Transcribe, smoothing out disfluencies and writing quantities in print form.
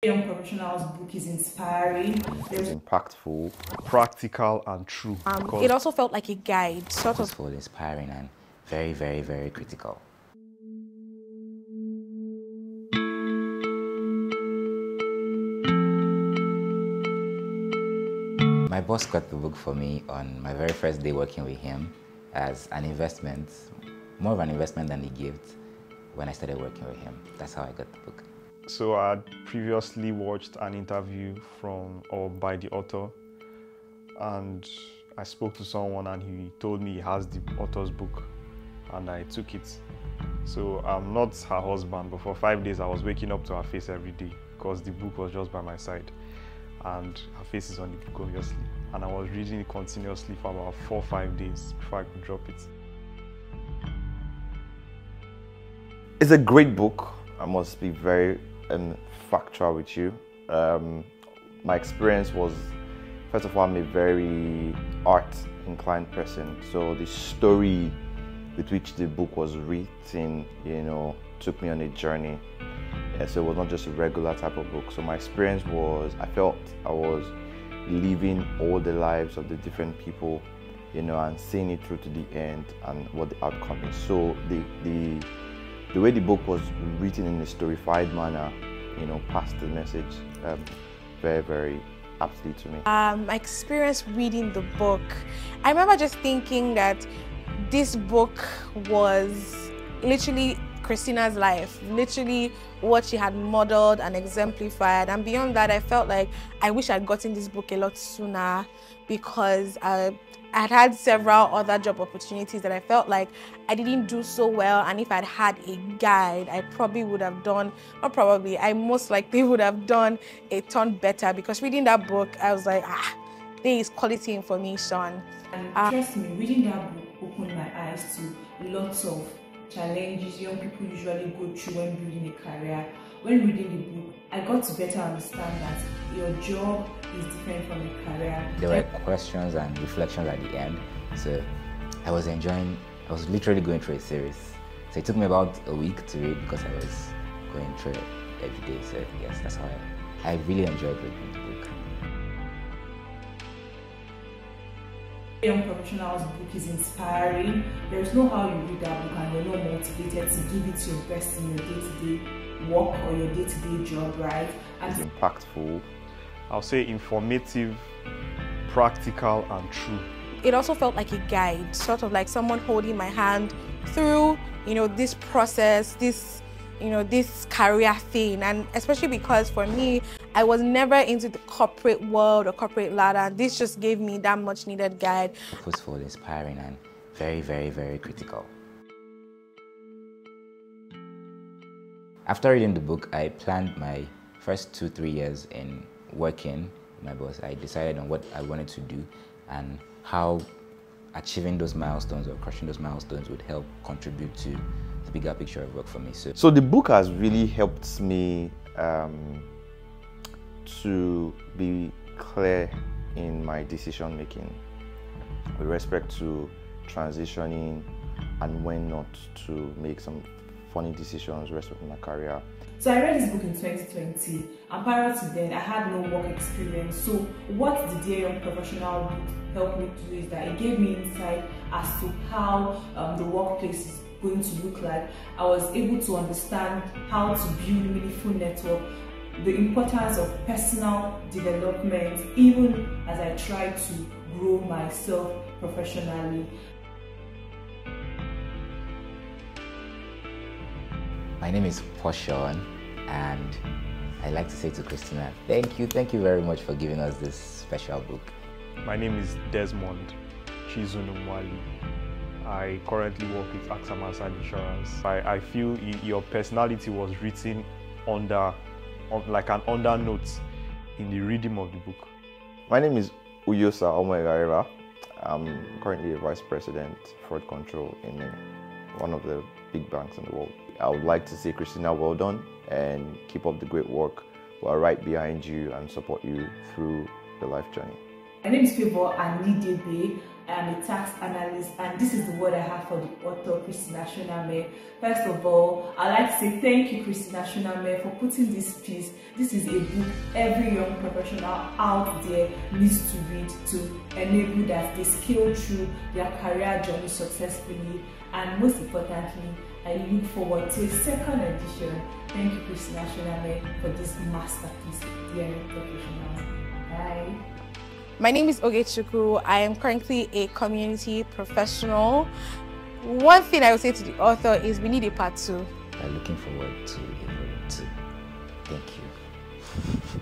Young Professionals book is inspiring. It's impactful, practical and true. It also felt like a guide, sort of useful, inspiring, and very, very, very critical. My boss got the book for me on my very first day working with him as an investment, more of an investment than a gift when I started working with him. That's how I got the book. So I had previously watched an interview by the author, and I spoke to someone and he told me he has the author's book, and I took it. So I'm not her husband, but for 5 days I was waking up to her face every day because the book was just by my side and her face is on the book obviously, and I was reading it continuously for about 4 or 5 days before I could drop it. It's a great book. I must be very factual with you. My experience was, first of all, I'm a very art-inclined person, so the story with which the book was written, took me on a journey. So it was not just a regular type of book. So my experience was, I felt I was living all the lives of the different people, and seeing it through to the end and what the outcome is. So the way the book was written in a storified manner, passed the message very, very aptly to me. my experience reading the book. I remember just thinking that this book was literally Christina's life, literally what she had modeled and exemplified. And beyond that, I felt like I wish I'd gotten this book a lot sooner, because I had several other job opportunities that I felt like I didn't do so well. And if I'd had a guide, I probably would have done, not probably, I most likely would have done a ton better, because reading that book, I was like, there is quality information. And trust me, reading that book opened my eyes to lots of challenges young people usually go through when building a career. When reading the book, I got to better understand that your job is different from a career. There were questions and reflections at the end, so I was literally going through a series. So it took me about a week to read because I was going through it every day. So yes, that's how I really enjoyed reading the book. Young Professionals book is inspiring. There's no how you read that book and you're not motivated to give it your best in your day-to-day work or your day-to-day job, right? And It's impactful. I'll say informative, practical and true. It also felt like a guide, sort of like someone holding my hand through, this process, this career thing. And especially because for me, I was never into the corporate world or corporate ladder. This just gave me that much needed guide. Useful, inspiring, and very, very, very critical. After reading the book, I planned my first 2-3 years in working with my boss. I decided on what I wanted to do and how achieving those milestones or crushing those milestones would help contribute to the bigger picture of work for me. So the book has really helped me to be clear in my decision making with respect to transitioning and when not to make some funny decisions respect my career. so I read this book in 2020, and prior to then, I had no work experience. So what the Dear Young Professional book helped me do is that it gave me insight as to how the workplace is going to look like. I was able to understand how to build meaningful network, the importance of personal development, even as I try to grow myself professionally. My name is Portion, and I'd like to say to Christina, thank you very much for giving us this special book. My name is Desmond Chizunumwali. I currently work with AXA Mansard Insurance. I feel your personality was written like an undernote in the reading of the book. My name is Uyosa Omoegareva. I'm currently a vice president fraud control in one of the big banks in the world. I would like to say, Christina, well done and keep up the great work. We're right behind you and support you through the life journey. My name is Favor Anidebe. I am a tax analyst, and this is the word I have for the author, Christina Shoname. First of all, I'd like to say thank you, Christina Shoname, for putting this piece. This is a book every young professional out there needs to read to enable that they scale through their career journey successfully. And most importantly, I look forward to a second edition. Thank you, Christina Shoname, for this masterpiece, dear professional. Bye. My name is Ogechukwu. I am currently a community professional. One thing I would say to the author is we need a part 2. I'm looking forward to a volume 2. Thank you.